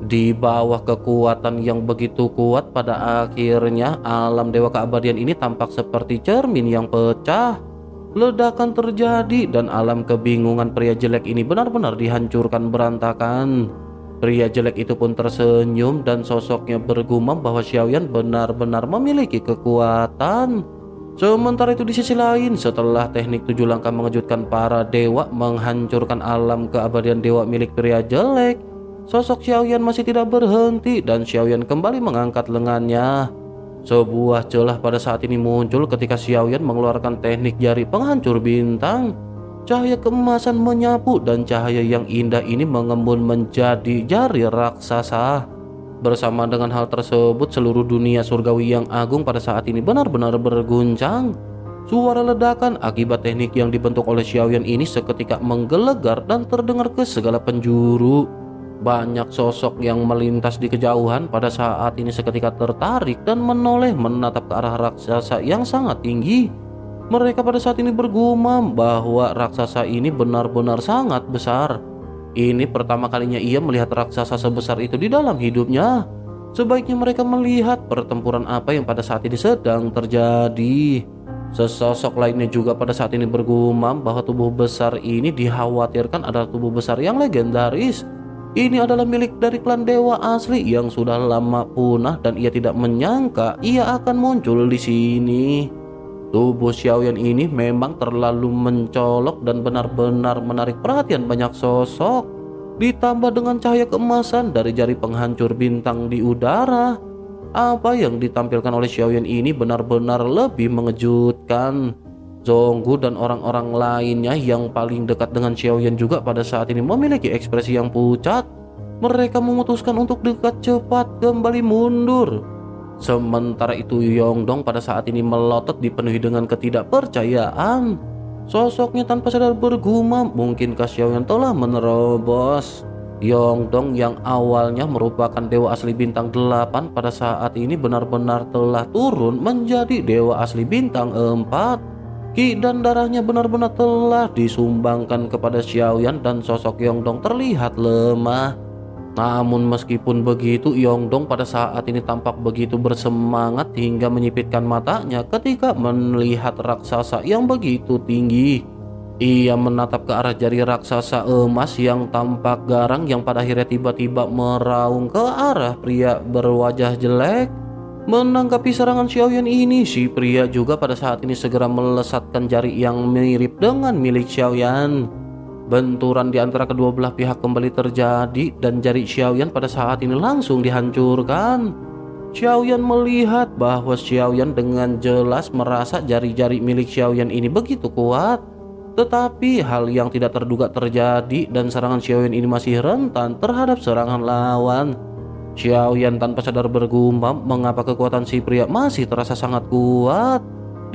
[SPEAKER 3] Di bawah kekuatan yang begitu kuat, pada akhirnya alam dewa keabadian ini tampak seperti cermin yang pecah. Ledakan terjadi dan alam kebingungan pria jelek ini benar-benar dihancurkan berantakan. Pria jelek itu pun tersenyum dan sosoknya bergumam bahwa Xiaoyan benar-benar memiliki kekuatan. Sementara itu di sisi lain, setelah teknik 7 langkah mengejutkan para dewa menghancurkan alam keabadian dewa milik pria jelek, sosok Xiaoyan masih tidak berhenti dan Xiaoyan kembali mengangkat lengannya. Sebuah celah pada saat ini muncul ketika Xiaoyan mengeluarkan teknik jari penghancur bintang. Cahaya keemasan menyapu dan cahaya yang indah ini mengembun menjadi jari raksasa. Bersama dengan hal tersebut, seluruh dunia surgawi yang agung pada saat ini benar-benar berguncang. Suara ledakan akibat teknik yang dibentuk oleh Xiaoyan ini seketika menggelegar dan terdengar ke segala penjuru. Banyak sosok yang melintas di kejauhan pada saat ini seketika tertarik dan menoleh menatap ke arah raksasa yang sangat tinggi. Mereka pada saat ini bergumam bahwa raksasa ini benar-benar sangat besar. Ini pertama kalinya ia melihat raksasa sebesar itu di dalam hidupnya. Sebaiknya mereka melihat pertempuran apa yang pada saat ini sedang terjadi. Sesosok lainnya juga pada saat ini bergumam bahwa tubuh besar ini dikhawatirkan adalah tubuh besar yang legendaris. Ini adalah milik dari klan dewa asli yang sudah lama punah dan ia tidak menyangka ia akan muncul di sini. Tubuh Xiaoyan ini memang terlalu mencolok dan benar-benar menarik perhatian banyak sosok. Ditambah dengan cahaya keemasan dari jari penghancur bintang di udara, apa yang ditampilkan oleh Xiaoyan ini benar-benar lebih mengejutkan. Zhonggu dan orang-orang lainnya yang paling dekat dengan Xiaoyan juga pada saat ini memiliki ekspresi yang pucat. Mereka memutuskan untuk dekat cepat kembali mundur. Sementara itu Yongdong pada saat ini melotot dipenuhi dengan ketidakpercayaan. Sosoknya tanpa sadar bergumam, mungkinkah Xiaoyan telah menerobos. Yongdong yang awalnya merupakan dewa asli bintang 8 pada saat ini benar-benar telah turun menjadi dewa asli bintang 4. Ki dan darahnya benar-benar telah disumbangkan kepada Xiaoyan dan sosok Yongdong terlihat lemah. Namun meskipun begitu, Yongdong pada saat ini tampak begitu bersemangat hingga menyipitkan matanya ketika melihat raksasa yang begitu tinggi. Ia menatap ke arah jari raksasa emas yang tampak garang yang pada akhirnya tiba-tiba meraung ke arah pria berwajah jelek. Menanggapi serangan Xiaoyan ini, si pria juga pada saat ini segera melesatkan jari yang mirip dengan milik Xiaoyan. Benturan di antara kedua belah pihak kembali terjadi dan jari Xiaoyan pada saat ini langsung dihancurkan. Xiaoyan melihat bahwa Xiaoyan dengan jelas merasa jari-jari milik Xiaoyan ini begitu kuat. Tetapi hal yang tidak terduga terjadi dan serangan Xiaoyan ini masih rentan terhadap serangan lawan. Xiaoyan tanpa sadar bergumam mengapa kekuatan si pria masih terasa sangat kuat.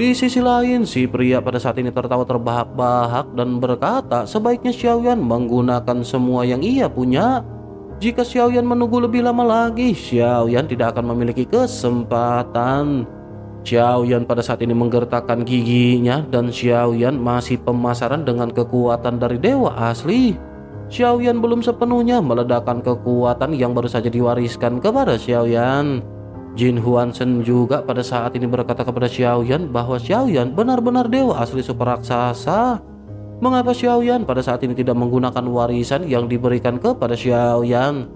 [SPEAKER 3] Di sisi lain, si pria pada saat ini tertawa terbahak-bahak dan berkata sebaiknya Xiaoyan menggunakan semua yang ia punya. Jika Xiaoyan menunggu lebih lama lagi, Xiaoyan tidak akan memiliki kesempatan. Xiaoyan pada saat ini menggertakkan giginya dan Xiaoyan masih pemasaran dengan kekuatan dari dewa asli. Xiaoyan belum sepenuhnya meledakkan kekuatan yang baru saja diwariskan kepada Xiaoyan. Jin Huanshen juga pada saat ini berkata kepada Xiaoyan bahwa Xiaoyan benar-benar dewa asli super raksasa. Mengapa Xiaoyan pada saat ini tidak menggunakan warisan yang diberikan kepada Xiaoyan?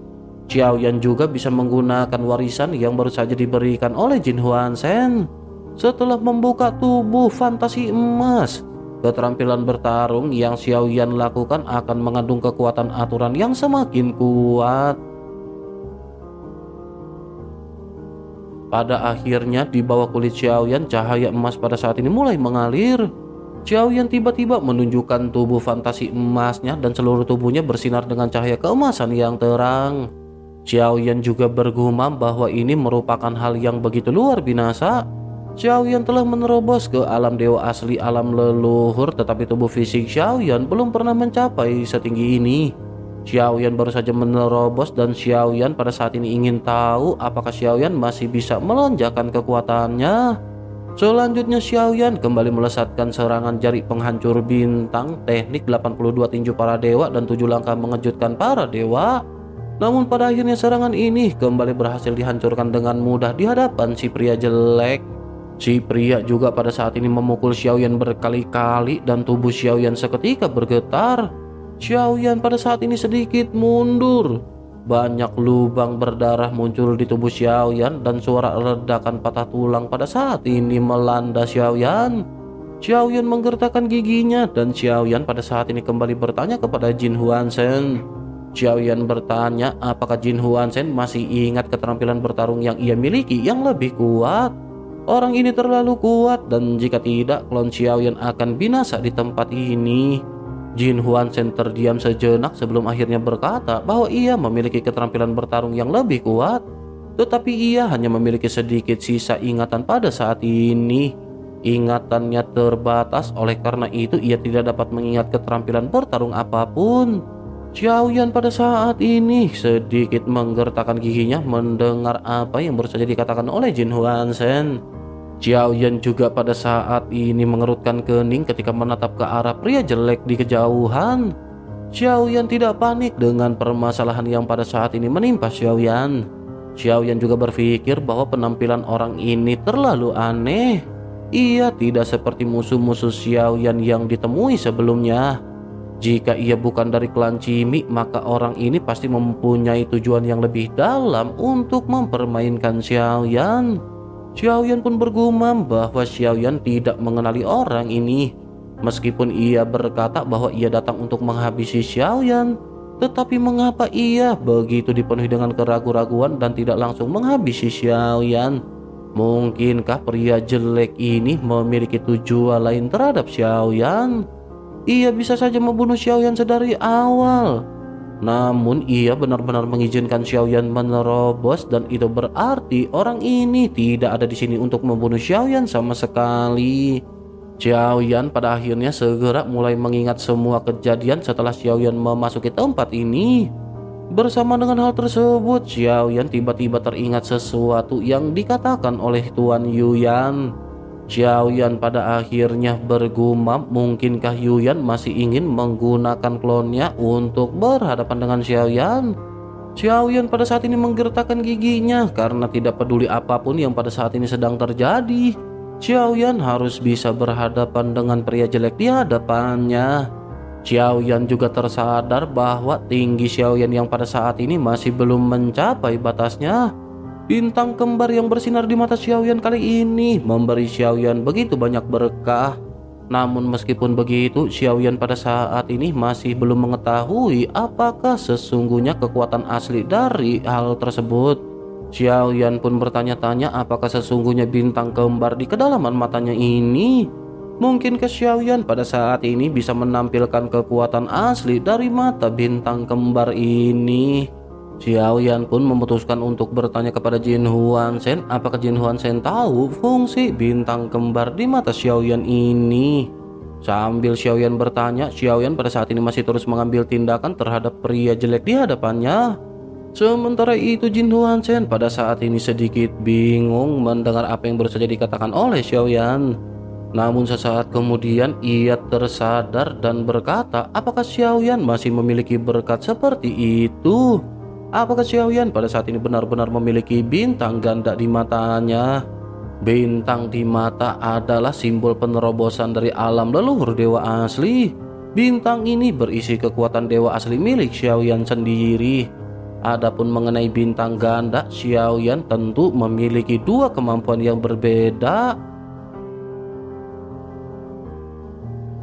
[SPEAKER 3] Xiaoyan juga bisa menggunakan warisan yang baru saja diberikan oleh Jin Huanshen. Setelah membuka tubuh fantasi emas, keterampilan bertarung yang Xiaoyan lakukan akan mengandung kekuatan aturan yang semakin kuat. Pada akhirnya di bawah kulit Xiaoyan cahaya emas pada saat ini mulai mengalir. Xiaoyan tiba-tiba menunjukkan tubuh fantasi emasnya dan seluruh tubuhnya bersinar dengan cahaya keemasan yang terang. Xiaoyan juga bergumam bahwa ini merupakan hal yang begitu luar binasa. Xiaoyan telah menerobos ke alam dewa asli alam leluhur, tetapi tubuh fisik Xiaoyan belum pernah mencapai setinggi ini. Xiaoyan baru saja menerobos dan Xiaoyan pada saat ini ingin tahu apakah Xiaoyan masih bisa melonjakkan kekuatannya. Selanjutnya Xiaoyan kembali melesatkan serangan jari penghancur bintang, teknik 82 tinju para dewa dan 7 langkah mengejutkan para dewa. Namun pada akhirnya serangan ini kembali berhasil dihancurkan dengan mudah di hadapan si pria jelek. Si pria juga pada saat ini memukul Xiaoyan berkali-kali dan tubuh Xiaoyan seketika bergetar. Xiaoyan pada saat ini sedikit mundur. Banyak lubang berdarah muncul di tubuh Xiaoyan dan suara ledakan patah tulang pada saat ini melanda Xiaoyan. Xiaoyan menggertakkan giginya dan Xiaoyan pada saat ini kembali bertanya kepada Jin Huanshen. Xiaoyan bertanya apakah Jin Huanshen masih ingat keterampilan bertarung yang ia miliki yang lebih kuat. Orang ini terlalu kuat dan jika tidak klon Xiaoyan akan binasa di tempat ini. Jin Huanshen terdiam sejenak sebelum akhirnya berkata bahwa ia memiliki keterampilan bertarung yang lebih kuat. Tetapi ia hanya memiliki sedikit sisa ingatan pada saat ini. Ingatannya terbatas, oleh karena itu ia tidak dapat mengingat keterampilan bertarung apapun. Xiaoyan pada saat ini sedikit menggertakkan giginya mendengar apa yang baru saja dikatakan oleh Jin Huanshen. Xiaoyan juga pada saat ini mengerutkan kening ketika menatap ke arah pria jelek di kejauhan. Xiaoyan tidak panik dengan permasalahan yang pada saat ini menimpa Xiaoyan. Xiaoyan juga berpikir bahwa penampilan orang ini terlalu aneh. Ia tidak seperti musuh-musuh Xiaoyan yang ditemui sebelumnya. Jika ia bukan dari klan Cimi, maka orang ini pasti mempunyai tujuan yang lebih dalam untuk mempermainkan Xiaoyan. Xiaoyan pun bergumam bahwa Xiaoyan tidak mengenali orang ini. Meskipun ia berkata bahwa ia datang untuk menghabisi Xiaoyan, tetapi mengapa ia begitu dipenuhi dengan keraguan-raguan dan tidak langsung menghabisi Xiaoyan? Mungkinkah pria jelek ini memiliki tujuan lain terhadap Xiaoyan? Ia bisa saja membunuh Xiaoyan sedari awal. Namun ia benar-benar mengizinkan Xiaoyan menerobos dan itu berarti orang ini tidak ada di sini untuk membunuh Xiaoyan sama sekali. Xiaoyan pada akhirnya segera mulai mengingat semua kejadian setelah Xiaoyan memasuki tempat ini. Bersama dengan hal tersebut, Xiaoyan tiba-tiba teringat sesuatu yang dikatakan oleh Tuan Yuyan. Xiaoyan pada akhirnya bergumam, mungkinkah Yuyan masih ingin menggunakan klonnya untuk berhadapan dengan Xiaoyan? Xiaoyan pada saat ini menggertakkan giginya karena tidak peduli apapun yang pada saat ini sedang terjadi. Xiaoyan harus bisa berhadapan dengan pria jelek di hadapannya. Xiaoyan juga tersadar bahwa tinggi Xiaoyan yang pada saat ini masih belum mencapai batasnya. Bintang kembar yang bersinar di mata Xiaoyan kali ini memberi Xiaoyan begitu banyak berkah. Namun meskipun begitu, Xiaoyan pada saat ini masih belum mengetahui apakah sesungguhnya kekuatan asli dari hal tersebut. Xiaoyan pun bertanya-tanya apakah sesungguhnya bintang kembar di kedalaman matanya ini. Mungkinkah Xiaoyan pada saat ini bisa menampilkan kekuatan asli dari mata bintang kembar ini? Xiaoyan pun memutuskan untuk bertanya kepada Jin Huanshen apakah Jin Huanshen tahu fungsi bintang kembar di mata Xiaoyan ini. Sambil Xiaoyan bertanya, Xiaoyan pada saat ini masih terus mengambil tindakan terhadap pria jelek di hadapannya. Sementara itu Jin Huanshen pada saat ini sedikit bingung mendengar apa yang baru saja dikatakan oleh Xiaoyan. Namun sesaat kemudian ia tersadar dan berkata, apakah Xiaoyan masih memiliki berkat seperti itu? Apakah Xiaoyan pada saat ini benar-benar memiliki bintang ganda di matanya? Bintang di mata adalah simbol penerobosan dari alam leluhur dewa asli. Bintang ini berisi kekuatan dewa asli milik Xiaoyan sendiri. Adapun mengenai bintang ganda, Xiaoyan tentu memiliki dua kemampuan yang berbeda.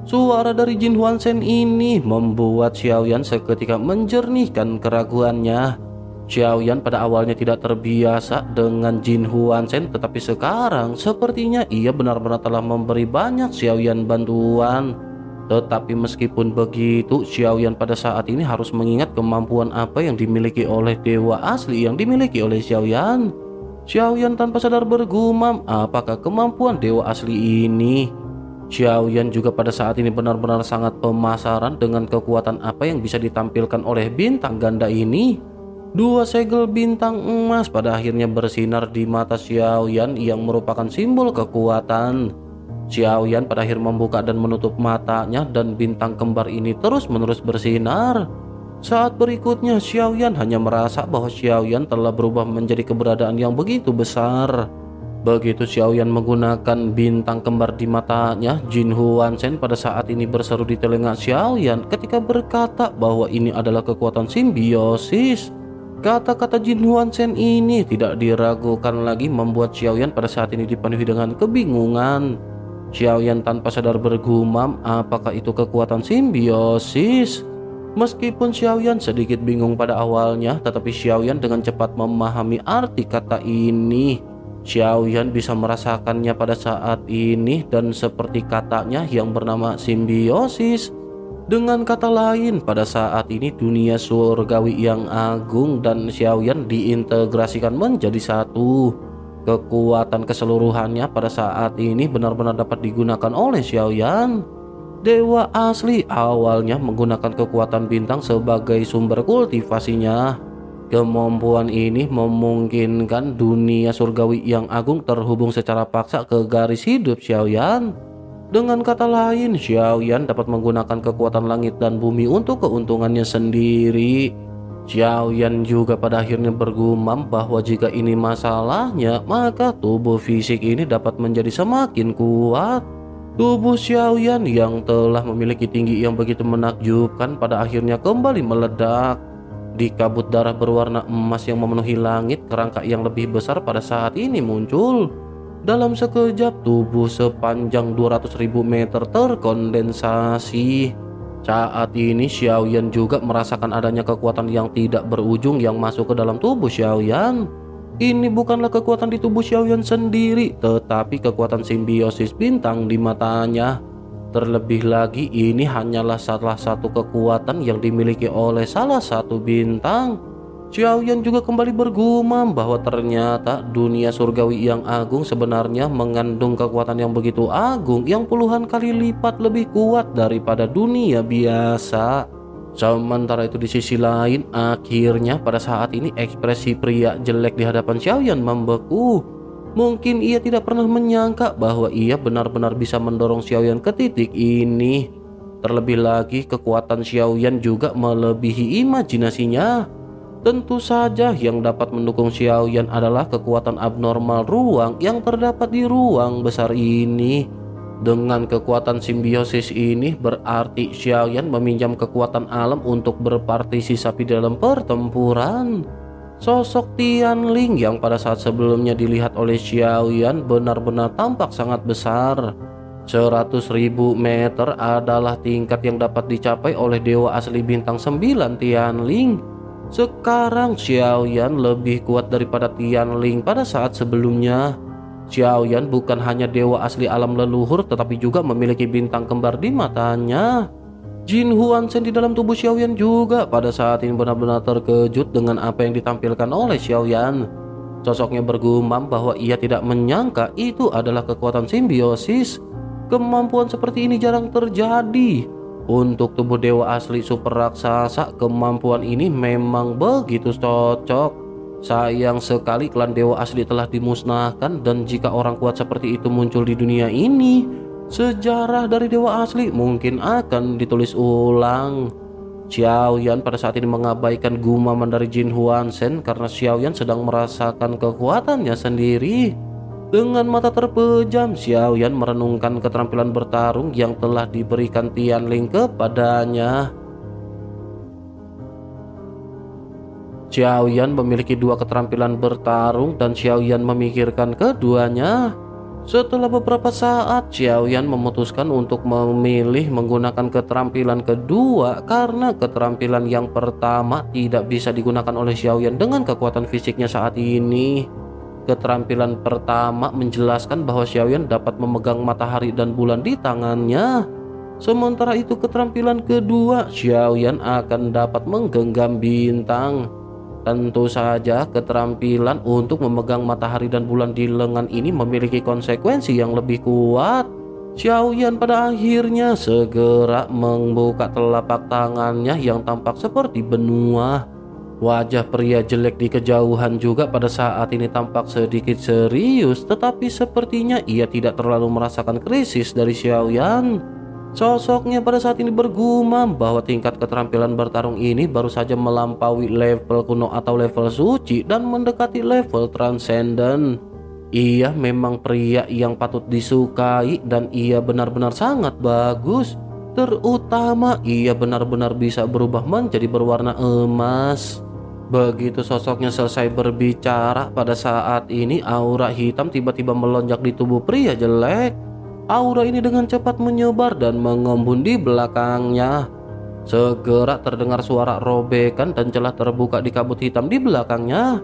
[SPEAKER 3] Suara dari Jin Huanshen ini membuat Xiaoyan seketika menjernihkan keraguannya. Xiaoyan pada awalnya tidak terbiasa dengan Jin Huanshen, tetapi sekarang sepertinya ia benar-benar telah memberi banyak Xiaoyan bantuan. Tetapi meskipun begitu, Xiaoyan pada saat ini harus mengingat kemampuan apa yang dimiliki oleh dewa asli yang dimiliki oleh Xiaoyan. Xiaoyan tanpa sadar bergumam, apakah kemampuan dewa asli ini? Xiaoyan juga pada saat ini benar-benar sangat pemasaran dengan kekuatan apa yang bisa ditampilkan oleh bintang ganda ini. Dua segel bintang emas pada akhirnya bersinar di mata Xiaoyan yang merupakan simbol kekuatan. Xiaoyan pada akhirnya membuka dan menutup matanya dan bintang kembar ini terus-menerus bersinar. Saat berikutnya Xiaoyan hanya merasa bahwa Xiaoyan telah berubah menjadi keberadaan yang begitu besar. Begitu Xiaoyan menggunakan bintang kembar di matanya, Jin Huanshen pada saat ini berseru di telinga Xiaoyan ketika berkata bahwa ini adalah kekuatan simbiosis. Kata-kata Jin Huanshen ini tidak diragukan lagi membuat Xiaoyan pada saat ini dipenuhi dengan kebingungan. Xiaoyan tanpa sadar bergumam, apakah itu kekuatan simbiosis? Meskipun Xiaoyan sedikit bingung pada awalnya, tetapi Xiaoyan dengan cepat memahami arti kata ini. Xiaoyan bisa merasakannya pada saat ini dan seperti katanya yang bernama simbiosis. Dengan kata lain, pada saat ini dunia surgawi yang agung dan Xiaoyan diintegrasikan menjadi satu. Kekuatan keseluruhannya pada saat ini benar-benar dapat digunakan oleh Xiaoyan. Dewa asli awalnya menggunakan kekuatan bintang sebagai sumber kultivasinya. Kemampuan ini memungkinkan dunia surgawi yang agung terhubung secara paksa ke garis hidup Xiaoyan. Dengan kata lain, Xiaoyan dapat menggunakan kekuatan langit dan bumi untuk keuntungannya sendiri. Xiaoyan juga pada akhirnya bergumam bahwa jika ini masalahnya, maka tubuh fisik ini dapat menjadi semakin kuat. Tubuh Xiaoyan yang telah memiliki tinggi yang begitu menakjubkan pada akhirnya kembali meledak. Di kabut darah berwarna emas yang memenuhi langit, kerangka yang lebih besar pada saat ini muncul. Dalam sekejap tubuh sepanjang 200.000 meter terkondensasi. Saat ini Xiaoyan juga merasakan adanya kekuatan yang tidak berujung yang masuk ke dalam tubuh Xiaoyan. Ini bukanlah kekuatan di tubuh Xiaoyan sendiri, tetapi kekuatan simbiosis bintang di matanya. Terlebih lagi ini hanyalah salah satu kekuatan yang dimiliki oleh salah satu bintang. Xiaoyan juga kembali bergumam bahwa ternyata dunia surgawi yang agung sebenarnya mengandung kekuatan yang begitu agung yang puluhan kali lipat lebih kuat daripada dunia biasa. Sementara itu di sisi lain, akhirnya pada saat ini ekspresi pria jelek di hadapan Xiaoyan membeku. Mungkin ia tidak pernah menyangka bahwa ia benar-benar bisa mendorong Xiaoyan ke titik ini. Terlebih lagi kekuatan Xiaoyan juga melebihi imajinasinya. Tentu saja yang dapat mendukung Xiaoyan adalah kekuatan abnormal ruang yang terdapat di ruang besar ini. Dengan kekuatan simbiosis ini berarti Xiaoyan meminjam kekuatan alam untuk berpartisipasi dalam pertempuran. Sosok Tianling yang pada saat sebelumnya dilihat oleh Xiaoyan benar-benar tampak sangat besar. 100.000 meter adalah tingkat yang dapat dicapai oleh dewa asli bintang 9 Tianling. Sekarang Xiaoyan lebih kuat daripada Tianling pada saat sebelumnya. Xiaoyan bukan hanya dewa asli alam leluhur tetapi juga memiliki bintang kembar di matanya. Jin Huanzhen di dalam tubuh Xiaoyan juga pada saat ini benar-benar terkejut dengan apa yang ditampilkan oleh Xiaoyan. Sosoknya bergumam bahwa ia tidak menyangka itu adalah kekuatan simbiosis. Kemampuan seperti ini jarang terjadi. Untuk tubuh dewa asli super raksasa, kemampuan ini memang begitu cocok. Sayang sekali klan dewa asli telah dimusnahkan, dan jika orang kuat seperti itu muncul di dunia ini, sejarah dari dewa asli mungkin akan ditulis ulang. Xiaoyan pada saat ini mengabaikan gumaman dari Jin Huanzhen karena Xiaoyan sedang merasakan kekuatannya sendiri. Dengan mata terpejam, Xiaoyan merenungkan keterampilan bertarung yang telah diberikan Tianling kepadanya. Xiaoyan memiliki dua keterampilan bertarung dan Xiaoyan memikirkan keduanya. Setelah beberapa saat, Xiaoyan memutuskan untuk memilih menggunakan keterampilan kedua karena keterampilan yang pertama tidak bisa digunakan oleh Xiaoyan dengan kekuatan fisiknya saat ini. Keterampilan pertama menjelaskan bahwa Xiaoyan dapat memegang matahari dan bulan di tangannya. Sementara itu keterampilan kedua, Xiaoyan akan dapat menggenggam bintang. Tentu saja keterampilan untuk memegang matahari dan bulan di lengan ini memiliki konsekuensi yang lebih kuat. Xiaoyan pada akhirnya segera membuka telapak tangannya yang tampak seperti benua. Wajah pria jelek di kejauhan juga pada saat ini tampak sedikit serius, tetapi sepertinya ia tidak terlalu merasakan krisis dari Xiaoyan. Sosoknya pada saat ini bergumam bahwa tingkat keterampilan bertarung ini baru saja melampaui level kuno atau level suci dan mendekati level transcendent. Ia memang pria yang patut disukai dan ia benar-benar sangat bagus. Terutama ia benar-benar bisa berubah menjadi berwarna emas. Begitu sosoknya selesai berbicara, pada saat ini aura hitam tiba-tiba melonjak di tubuh pria jelek. Aura ini dengan cepat menyebar dan mengembun di belakangnya. Segera terdengar suara robekan dan celah terbuka di kabut hitam di belakangnya.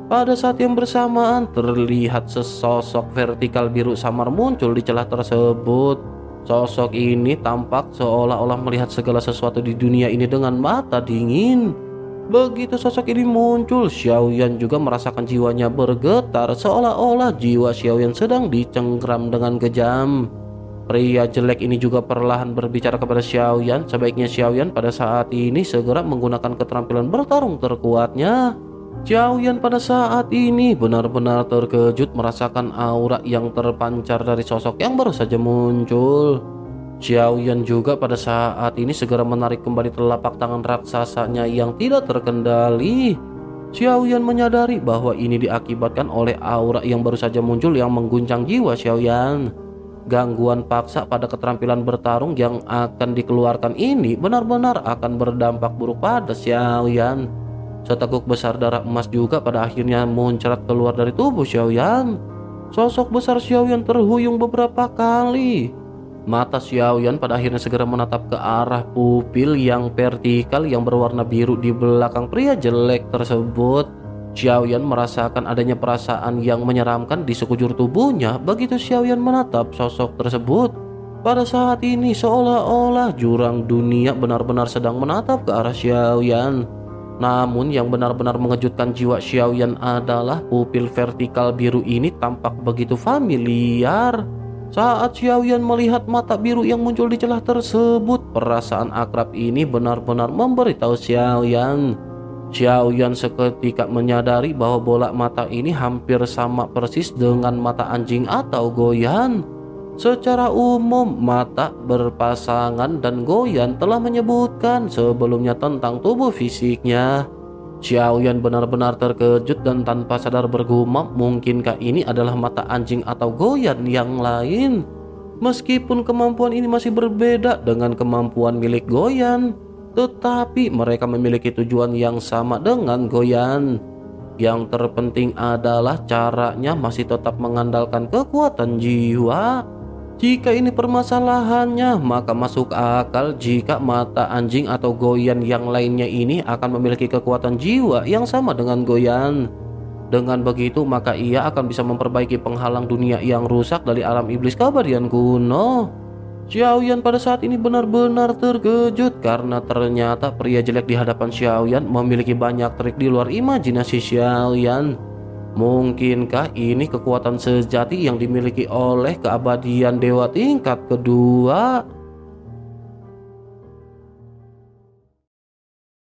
[SPEAKER 3] Pada saat yang bersamaan terlihat sesosok vertikal biru samar muncul di celah tersebut. Sosok ini tampak seolah-olah melihat segala sesuatu di dunia ini dengan mata dingin. Begitu sosok ini muncul, Xiaoyan juga merasakan jiwanya bergetar seolah-olah jiwa Xiaoyan sedang dicengkram dengan kejam. Pria jelek ini juga perlahan berbicara kepada Xiaoyan. Sebaiknya Xiaoyan pada saat ini segera menggunakan keterampilan bertarung terkuatnya. Xiaoyan pada saat ini benar-benar terkejut merasakan aura yang terpancar dari sosok yang baru saja muncul. Xiaoyan juga pada saat ini segera menarik kembali telapak tangan raksasanya yang tidak terkendali. Xiaoyan menyadari bahwa ini diakibatkan oleh aura yang baru saja muncul yang mengguncang jiwa Xiaoyan. Gangguan paksa pada keterampilan bertarung yang akan dikeluarkan ini benar-benar akan berdampak buruk pada Xiaoyan. Seteguk besar darah emas juga pada akhirnya muncrat keluar dari tubuh Xiaoyan. Sosok besar Xiaoyan terhuyung beberapa kali. Mata Xiaoyan pada akhirnya segera menatap ke arah pupil yang vertikal yang berwarna biru di belakang pria jelek tersebut. Xiaoyan merasakan adanya perasaan yang menyeramkan di sekujur tubuhnya begitu Xiaoyan menatap sosok tersebut. Pada saat ini seolah-olah jurang dunia benar-benar sedang menatap ke arah Xiaoyan. Namun yang benar-benar mengejutkan jiwa Xiaoyan adalah pupil vertikal biru ini tampak begitu familiar. Saat Xiaoyan melihat mata biru yang muncul di celah tersebut, perasaan akrab ini benar-benar memberitahu Xiaoyan. Xiaoyan seketika menyadari bahwa bola mata ini hampir sama persis dengan mata anjing atau Goyan. Secara umum, mata berpasangan dan Goyan telah menyebutkan sebelumnya tentang tubuh fisiknya. Xiaoyan benar-benar terkejut dan tanpa sadar bergumam, mungkinkah ini adalah mata anjing atau Goyan yang lain? Meskipun kemampuan ini masih berbeda dengan kemampuan milik Goyan, tetapi mereka memiliki tujuan yang sama dengan Goyan. Yang terpenting adalah caranya masih tetap mengandalkan kekuatan jiwa. Jika ini permasalahannya, maka masuk akal jika mata anjing atau Goyan yang lainnya ini akan memiliki kekuatan jiwa yang sama dengan Goyan. Dengan begitu maka ia akan bisa memperbaiki penghalang dunia yang rusak dari alam iblis keabadian kuno. Xiaoyan pada saat ini benar-benar terkejut karena ternyata pria jelek di hadapan Xiaoyan memiliki banyak trik di luar imajinasi Xiaoyan. Mungkinkah ini kekuatan sejati yang dimiliki oleh keabadian dewa tingkat kedua?